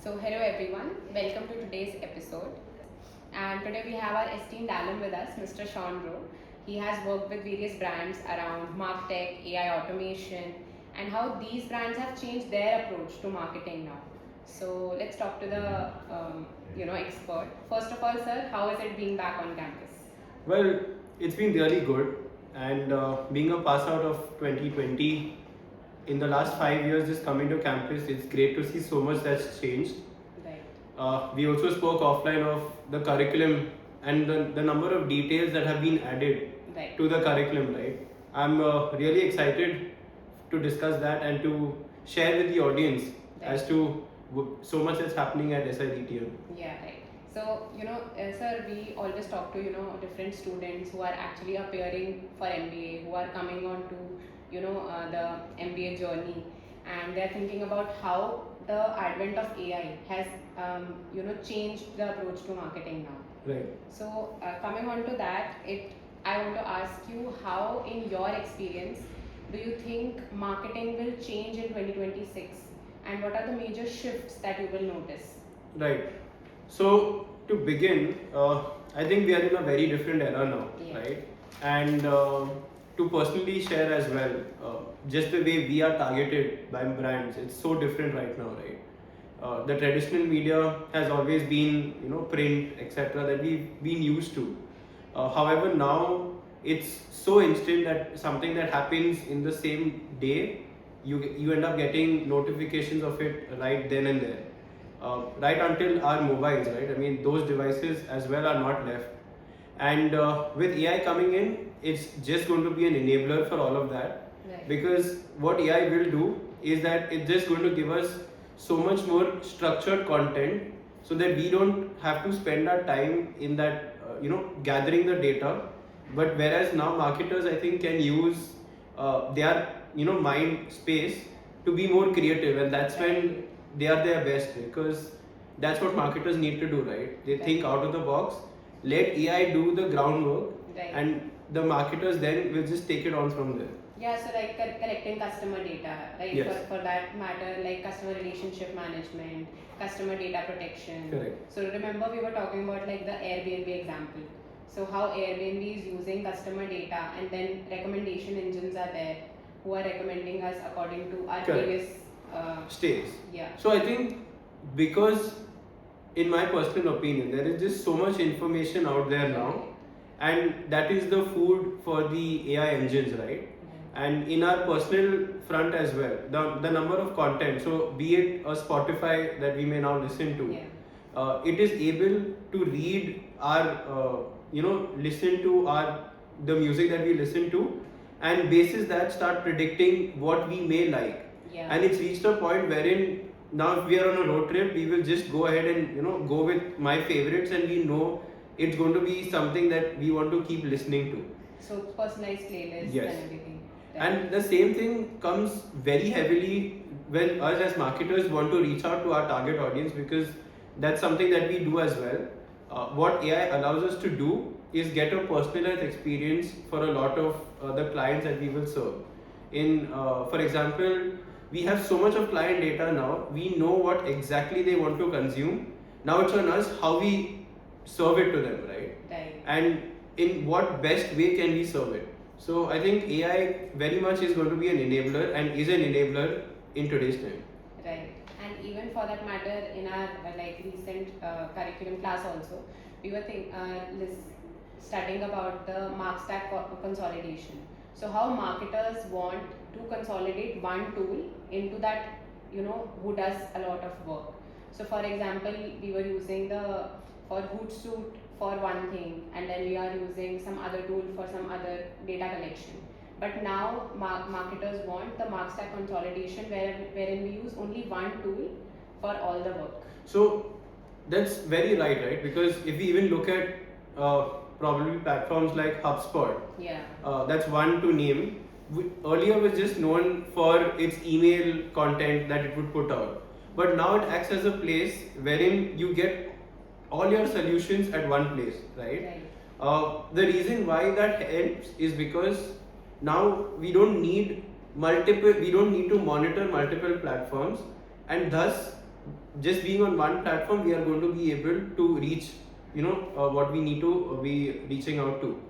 So hello everyone, welcome to today's episode. And today we have our esteemed alum with us, Mr. Shaun Row. He has worked with various brands around Martech, AI automation, and how these brands have changed their approach to marketing now. So let's talk to the expert. First of all, sir, how is it being back on campus? Well, it's been really good, and being a pass out of 2020, in the last 5 years just coming to campus, it's great to see so much that's changed. Right. We also spoke offline of the curriculum and the number of details that have been added Right. to the curriculum, right? I'm really excited to discuss that and to share with the audience as to so much that's happening at SIDTM. Yeah, right. So, sir, we always talk to, different students who are actually appearing for MBA, who are coming on to, the MBA journey, and they're thinking about how the advent of AI has, changed the approach to marketing now. Right. So, coming on to that, I want to ask you how, in your experience, do you think marketing will change in 2026, and what are the major shifts that you will notice? Right. So to begin, I think we are in a very different era now, Yeah. right? And to personally share as well, just the way we are targeted by brands, it's so different right now, right? The traditional media has always been, print, etc., that we've been used to. However, now it's so instant that something that happens in the same day, you end up getting notifications of it right then and there. Right until our mobiles, right? I mean, those devices as well are not left. And with AI coming in, it's just going to be an enabler for all of that. Right. Because what AI will do is that it's just going to give us so much more structured content so that we don't have to spend our time in that, gathering the data. But whereas now marketers, I think, can use their, mind space to be more creative, and that's when they are their best, because that's what marketers need to do, right? They think out of the box, let AI do the groundwork, and the marketers then will just take it on from there. Yeah, so like collecting customer data, right? Yes. For that matter, like customer relationship management, customer data protection. Correct. So remember we were talking about like the Airbnb example. So how Airbnb is using customer data, and then recommendation engines are there who are recommending us according to our Correct. previous Stays. Yeah. So I think, because in my personal opinion, there is just so much information out there now, and that is the food for the AI engines, right? And in our personal front as well, the number of content, so be it a Spotify that we may now listen to, it is able to read our, listen to the music that we listen to, and basis that start predicting what we may like. Yeah. And it's reached a point wherein now if we are on a road trip, we will just go ahead and go with my favorites, and we know it's going to be something that we want to keep listening to. So personalized playlists. Yes. And everything. And the same thing comes very heavily when us as marketers want to reach out to our target audience, because that's something that we do as well. What AI allows us to do is get a personalized experience for a lot of the clients that we will serve. For example, we have so much of client data now, we know what exactly they want to consume. Now it's on us how we serve it to them, right? Right. And in what best way can we serve it? So I think AI very much is going to be an enabler, and is an enabler in today's time. Right. And even for that matter, in our recent curriculum class also, we were studying about the mark stack consolidation. So how marketers want to consolidate one tool into that, who does a lot of work. So for example, we were using for Hootsuite for one thing, and then we are using some other tool for some other data collection. But now marketers want the mark stack consolidation wherein we use only one tool for all the work. So that's very right? Because if we even look at probably platforms like HubSpot, that's one to name. Earlier was just known for its email content that it would put out, but now it acts as a place wherein you get all your solutions at one place, right? The reason why that helps is because now we don't need to monitor multiple platforms, and thus just being on one platform, we are going to be able to reach, what we need to be reaching out to.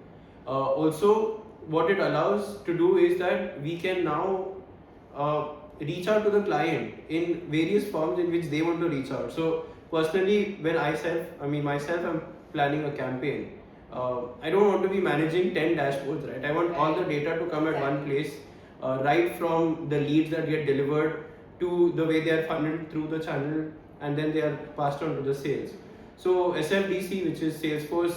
Also, what it allows to do is that we can now reach out to the client in various forms in which they want to reach out. So personally, when myself, I'm planning a campaign. I don't want to be managing 10 dashboards, right? I want all the data to come at one place, right from the leads that get delivered to the way they are funneled through the channel, and then they are passed on to the sales. So SFDC, which is Salesforce,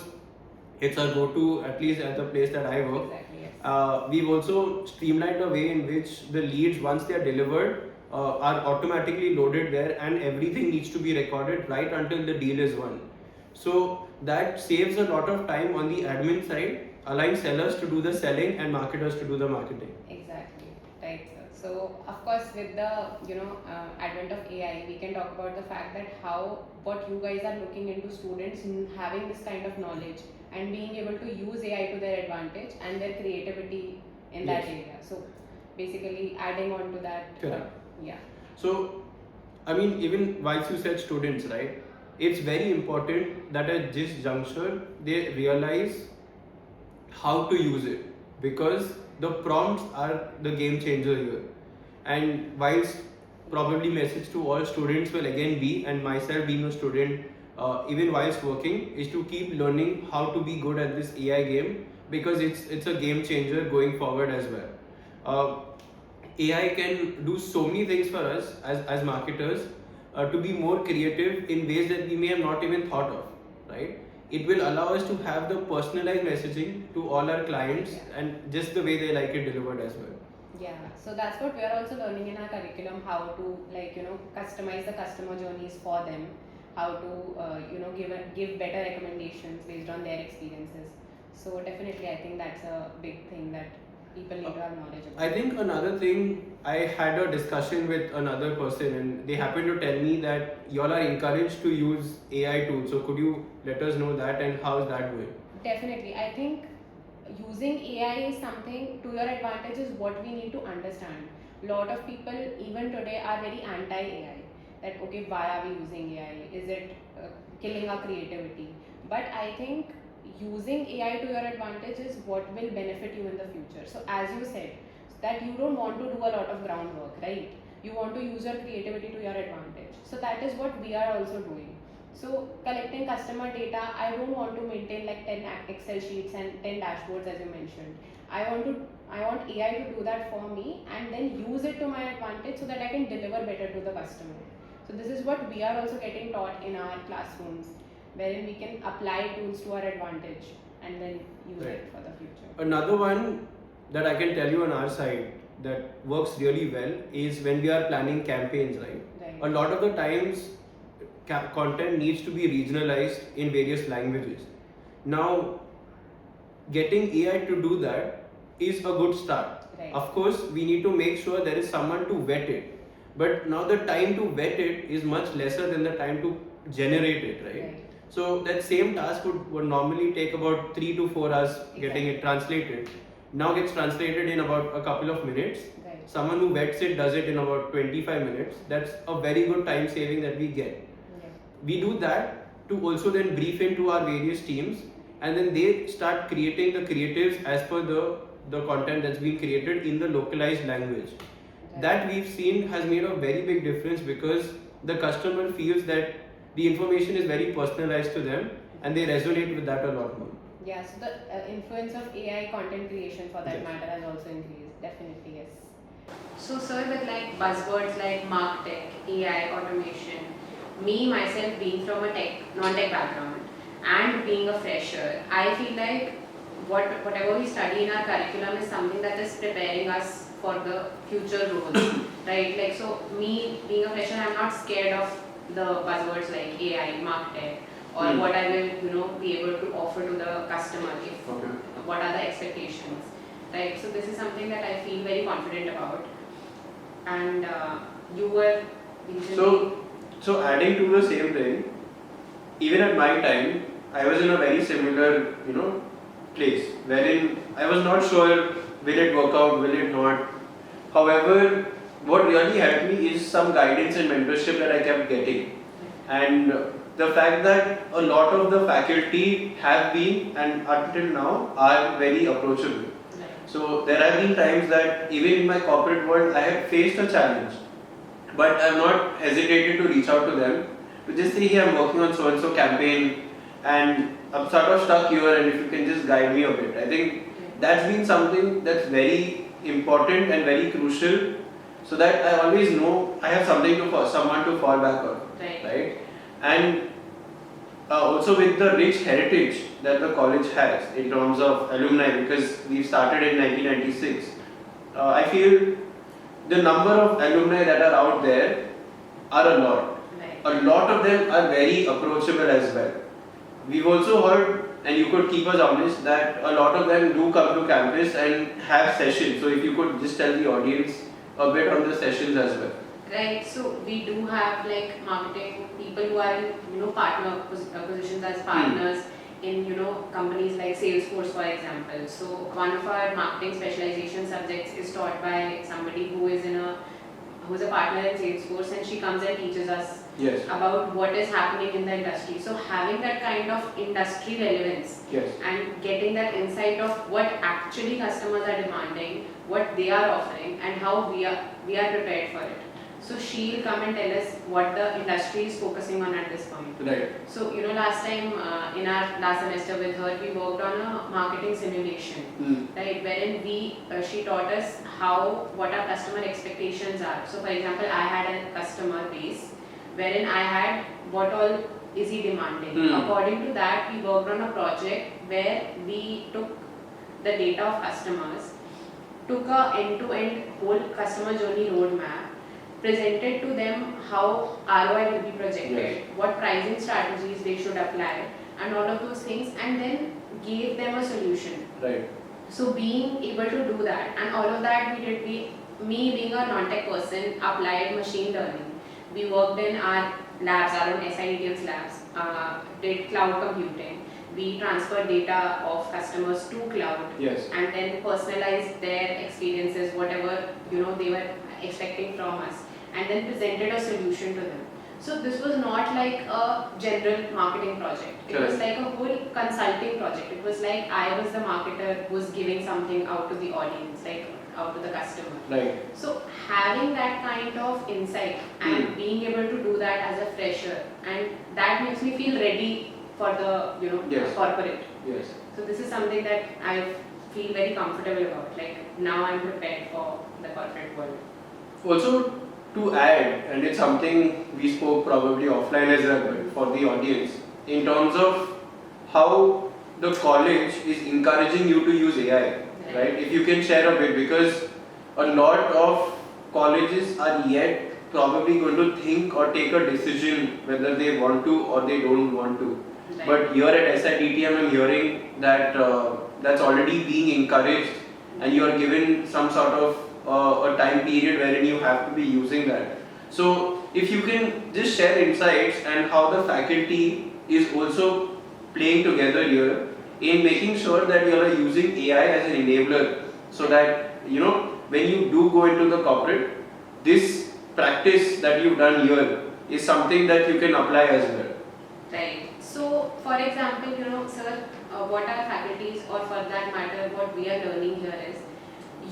it's our go-to, at least at the place that I work. Exactly, yes. We've also streamlined a way in which the leads, once they are delivered, are automatically loaded there, and everything needs to be recorded right until the deal is won. So that saves a lot of time on the admin side, allowing sellers to do the selling and marketers to do the marketing. Exactly, right, sir. So, of course, with the advent of AI, we can talk about the fact that what you guys are looking into students having this kind of knowledge and being able to use AI to their advantage and their creativity in that area. So, basically, adding on to that. Correct. Yeah. So, even whilst you said students, right? It's very important that at this juncture they realize how to use it, because the prompts are the game changer here. And whilst probably message to all students will again be, and myself being a student, even whilst working, is to keep learning how to be good at this AI game, because it's a game changer going forward as well. AI can do so many things for us as marketers, to be more creative in ways that we may have not even thought of, right? It will allow us to have the personalized messaging to all our clients, and just the way they like it delivered as well. Yeah, so that's what we are also learning in our curriculum, how to customize the customer journeys for them, how to give better recommendations based on their experiences. So definitely, I think that's a big thing that people need to have knowledge about. I think another thing, I had a discussion with another person, and they happened to tell me that y'all are encouraged to use AI tools. So could you let us know that, and how is that going? Definitely, I think using AI is something to your advantage is what we need to understand. A lot of people even today are very anti-AI. That okay, why are we using AI? Is it killing our creativity? But I think using AI to your advantage is what will benefit you in the future. So as you said, that you don't want to do a lot of groundwork, right? You want to use your creativity to your advantage. So that is what we are also doing. So collecting customer data, I don't want to maintain like 10 Excel sheets and 10 dashboards as you mentioned. I want AI to do that for me and then use it to my advantage so that I can deliver better to the customer. So this is what we are also getting taught in our classrooms, wherein we can apply tools to our advantage and then use it for the future. Another one that I can tell you on our side that works really well is when we are planning campaigns, right? A lot of the times content needs to be regionalized in various languages. Now, getting AI to do that is a good start. Right. Of course, we need to make sure there is someone to vet it. But now the time to vet it is much lesser than the time to generate it, right? So that same task would normally take about 3 to 4 hours getting it translated. Now gets translated in about a couple of minutes. Right. Someone who vets it does it in about 25 minutes. That's a very good time saving that we get. We do that to also then brief into our various teams, and then they start creating the creatives as per the content that's been created in the localized language. That we've seen has made a very big difference, because the customer feels that the information is very personalized to them and they resonate with that a lot more. Yeah, so the influence of AI content creation for that matter has also increased. Definitely, yes. So sir, with like buzzwords like Martech, AI, automation, me myself being from a non-tech background and being a fresher, I feel like whatever we study in our curriculum is something that is preparing us for the future roles, right? Like, so me being a fresher, I'm not scared of the buzzwords like AI, Martech, or what I will, be able to offer to the customer. What are the expectations, right? So this is something that I feel very confident about. And you were So adding to the same thing, even at my time, I was in a very similar, place wherein I was not sure will it work out, will it not. However, what really helped me is some guidance and mentorship that I kept getting. And the fact that a lot of the faculty have been and until now are very approachable. So there have been times that even in my corporate world I have faced a challenge, but I have not hesitated to reach out to them to just say, hey, I'm working on so and so campaign and I'm sort of stuck here, and if you can just guide me a bit. I think that's been something that's very important and very crucial, so that I always know I have someone to fall back on, right? And also with the rich heritage that the college has in terms of alumni, because we started in 1996, I feel the number of alumni that are out there are a lot. A lot of them are very approachable as well. We've also heard, and you could keep us honest, that a lot of them do come to campus and have sessions. So if you could just tell the audience a bit on the sessions as well. Right, so we do have like marketing people who are in partner positions as partners in companies like Salesforce, for example. So one of our marketing specialization subjects is taught by somebody who's a partner in Salesforce, and she comes and teaches us about what is happening in the industry. So having that kind of industry relevance and getting that insight of what actually customers are demanding, what they are offering, and how we are prepared for it. So she'll come and tell us what the industry is focusing on at this point. Right. So last time in our last semester with her, we worked on a marketing simulation, right? Wherein she taught us what our customer expectations are. So for example, I had a customer base wherein I had what all is he demanding. According to that, we worked on a project where we took the data of customers, took a end-to-end whole customer journey roadmap, presented to them how ROI will be projected, what pricing strategies they should apply, and all of those things, and then gave them a solution. Right. So being able to do that, and all of that me being a non-tech person, applied machine learning. We worked in our labs, our own SIDTM's labs, did cloud computing. We transferred data of customers to cloud, and then personalized their experiences, whatever they were expecting from us, and then presented a solution to them. So this was not like a general marketing project. It was like a whole consulting project. It was like I was the marketer who was giving something out to the audience, like out to the customer. Right. So having that kind of insight and being able to do that as a fresher, and that makes me feel ready for the corporate. Yes. So this is something that I feel very comfortable about. Like now I'm prepared for the corporate world. Also, to add, and it's something we spoke probably offline as well, but for the audience, in terms of how the college is encouraging you to use AI, right? If you can share a bit, because a lot of colleges are yet probably going to think or take a decision whether they want to or they don't want to. But here at SIDTM, I'm hearing that that's already being encouraged, and you are given some sort of a time period wherein you have to be using that. So if you can just share insights and how the faculty is also playing together here in making sure that you are using AI as an enabler, so that when you do go into the corporate, this practice that you've done here is something that you can apply as well. Right. So for example, sir, what our faculties, or for that matter what we are learning here is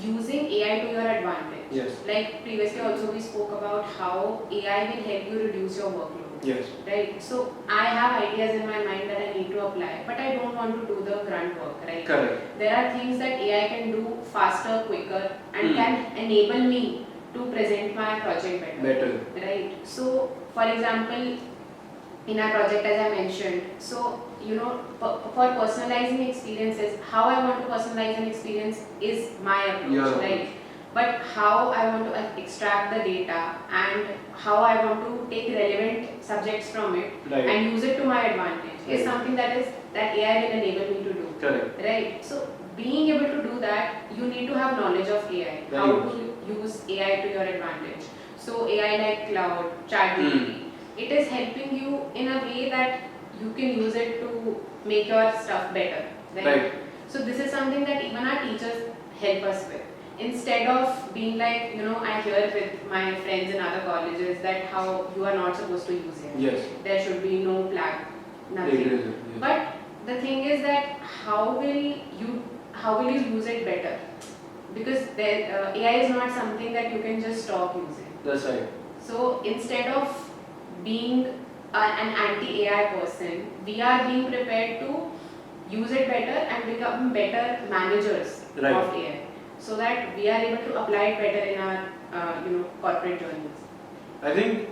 using AI to your advantage. Yes. Like previously also we spoke about how AI will help you reduce your workload. Yes. Right. So I have ideas in my mind that I need to apply, but I don't want to do the grunt work, right? Correct. There are things that AI can do faster, quicker, and can enable me to present my project better. Right. So for example, in our project, as I mentioned, so for personalizing experiences, how I want to personalize an experience is my approach, right? But how I want to extract the data and how I want to take relevant subjects from it and use it to my advantage is something that AI will enable me to do. Correct. Right? So being able to do that, you need to have knowledge of AI, how to use AI to your advantage. So AI like cloud, ChatGPT, it is helping you in a way that you can use it to make your stuff better. Right? So this is something that even our teachers help us with. instead of being like, I hear with my friends in other colleges that how you are not supposed to use it. Yes. There should be no flag, nothing. Yes. But the thing is that how will you use it better? Because AI is not something that you can just stop using. That's right. So instead of being an anti-AI person, we are being prepared to use it better and become better managers of AI, so that we are able to apply it better in our corporate journeys. I think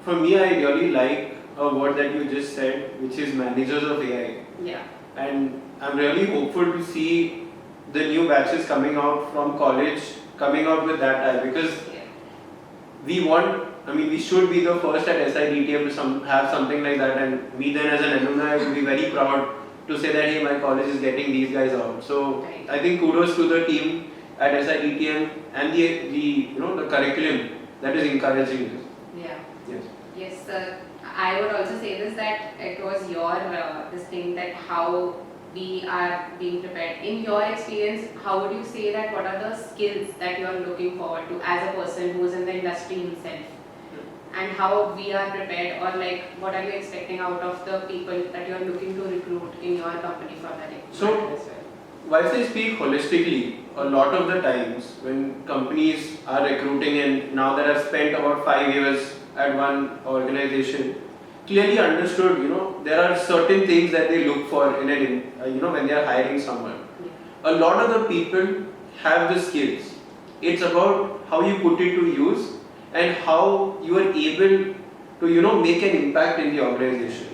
for me, I really like a word that you just said, which is managers of AI. Yeah. And I'm really hopeful to see the new batches coming out from college coming out with that type, because we should be the first at SIDTM to have something like that, and we then as an alumni will be very proud to say that hey, my college is getting these guys out. So I think kudos to the team at SIDTM and the curriculum that is encouraging this. Yeah. Yes. Yes, I would also say this, that it was your this thing, that how we are being prepared. In your experience, how would you say that what are the skills that you are looking forward to as a person who is in the industry himself? And how we are prepared, or like what are you expecting out of the people that you are looking to recruit in your company for that? So, whilst I speak holistically, a lot of the times when companies are recruiting, and now that I've spent about 5 years at one organization, clearly understood, there are certain things that they look for in when they are hiring someone. A lot of the people have the skills. It's about how you put it to use and how you are able to, make an impact in the organization.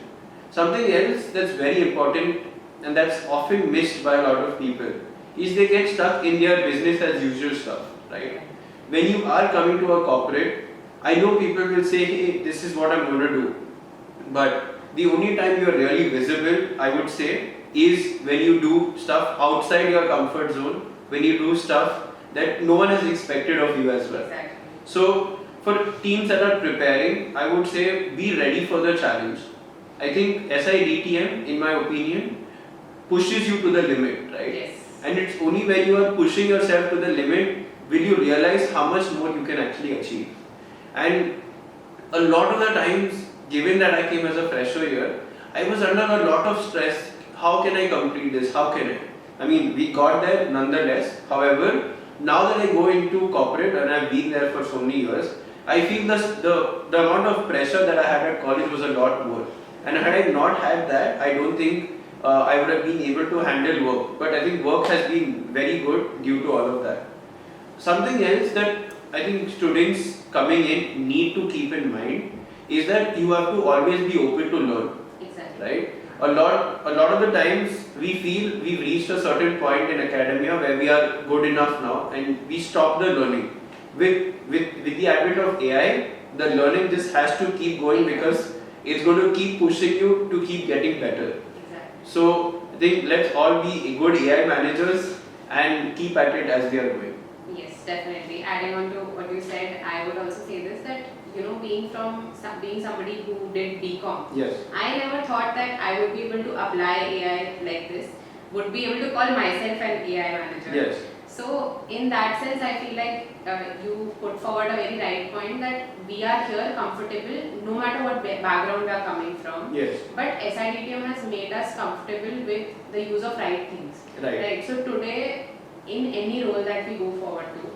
Something else that's very important and that's often missed by a lot of people is they get stuck in their business as usual stuff, right? When you are coming to a corporate, I know people will say, hey, this is what I'm going to do. But the only time you are really visible, I would say, is when you do stuff outside your comfort zone, when you do stuff that no one has expected of you as well. Exactly. So, for teams that are preparing, I would say be ready for the challenge. I think SIDTM, in my opinion, pushes you to the limit, right? Yes. And it's only when you are pushing yourself to the limit will you realize how much more you can actually achieve. And a lot of the times, given that I came as a fresher here, I was under a lot of stress. How can I complete this? How can I? I mean, we got there nonetheless. However, now that I go into corporate and I've been there for so many years, I feel the amount of pressure that I had at college was a lot more. And had I not had that, I don't think I would have been able to handle work. But I think work has been very good due to all of that. Something else that I think students coming in need to keep in mind is that you have to always be open to learn. Exactly. Right? A lot of the times we feel we've reached a certain point in academia where we are good enough now and we stop the learning. With the advent of AI, the learning just has to keep going because it's going to keep pushing you to keep getting better. Exactly. So I think let's all be good AI managers and keep at it as we are going. Yes, definitely. Adding on to what you said, I would also say this, that being somebody who did BCom, yes, I never thought that I would be able to apply AI like this, would be able to call myself an AI manager. Yes. So in that sense, I feel like you put forward a very right point, that we are here comfortable no matter what background we are coming from. Yes. But SIDTM has made us comfortable with the use of right things. Right. So today, in any role that we go forward to,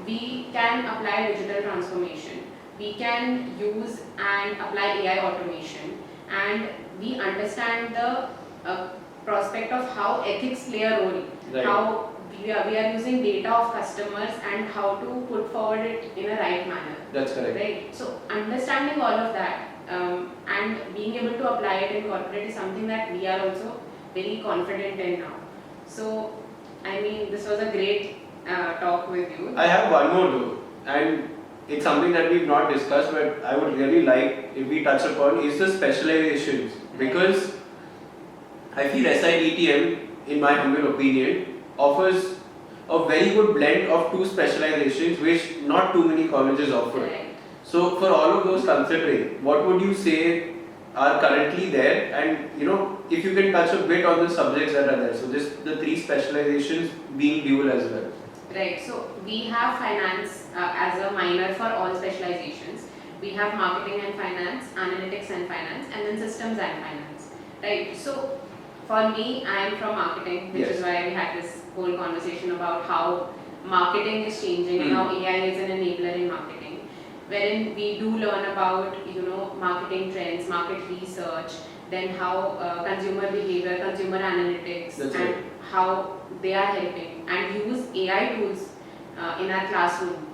we can apply digital transformation. We can use and apply AI automation, and we understand the prospect of how ethics play a role. Right. How we are using data of customers and how to put forward it in a right manner. That's correct. Right. So understanding all of that and being able to apply it in corporate is something that we are also very confident in now. So I mean, this was a great talk with you. I have one more though, and it's something that we've not discussed, but I would really like if we touch upon is the specializations, because I feel SIDTM, in my humble opinion, offers a very good blend of two specializations which not too many colleges offer. Right. So for all of those considering, what would you say are currently there, and if you can touch a bit on the subjects that are there, so just the three specializations being dual as well. Right, so we have finance as a minor for all specializations. We have marketing and finance, analytics and finance, and then systems and finance. Right, so for me, I am from marketing, which is why we had this whole conversation about how marketing is changing and how AI is an enabler in marketing, wherein we do learn about marketing trends, market research, then how consumer behavior, consumer analytics, and how they are helping, and use AI tools in our classroom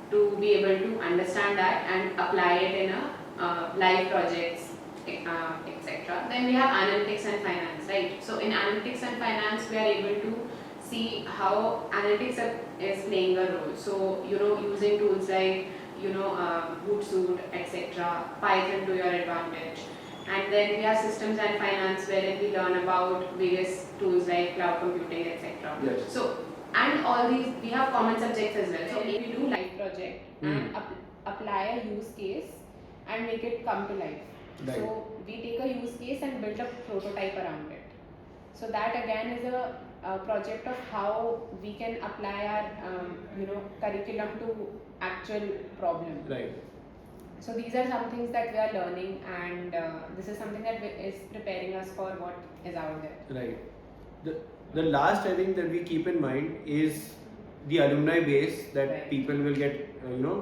to be able to understand that and apply it in a live projects, etc. Then we have analytics and finance, right? So in analytics and finance, we are able to see how analytics is playing a role. So using tools like Hootsuite, etc., Python to your advantage. And then we have systems and finance, wherein we learn about various tools like cloud computing, etc. Yes. So, and all these, we have common subjects as well. So we do live project and apply a use case and make it come to life. Right. So we take a use case and build a prototype around it. So that again is a project of how we can apply our curriculum to actual problem. Right. So these are some things that we are learning, and this is something that is preparing us for what is out there. Right. The last I think that we keep in mind is the alumni base that people will get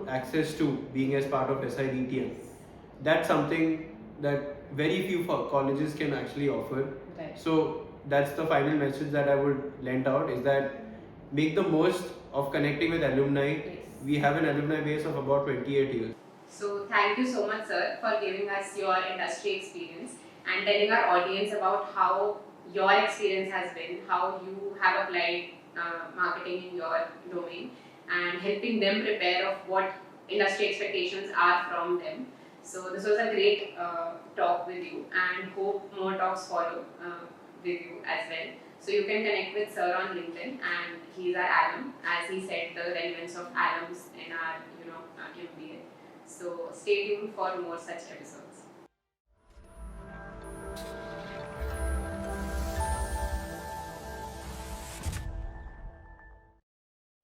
access to being as part of SIDTM. That's something that very few colleges can actually offer. Right. So that's the final message that I would lend out, is that make the most of connecting with alumni. Yes. We have an alumni base of about 28 years. So thank you so much, sir, for giving us your industry experience and telling our audience about how your experience has been, how you have applied marketing in your domain, and helping them prepare of what industry expectations are from them. So this was a great talk with you, and hope more talks follow with you as well. So you can connect with Sir on LinkedIn, and he's our alum, as he said the relevance of alums in our MBA. So stay tuned for more such episodes.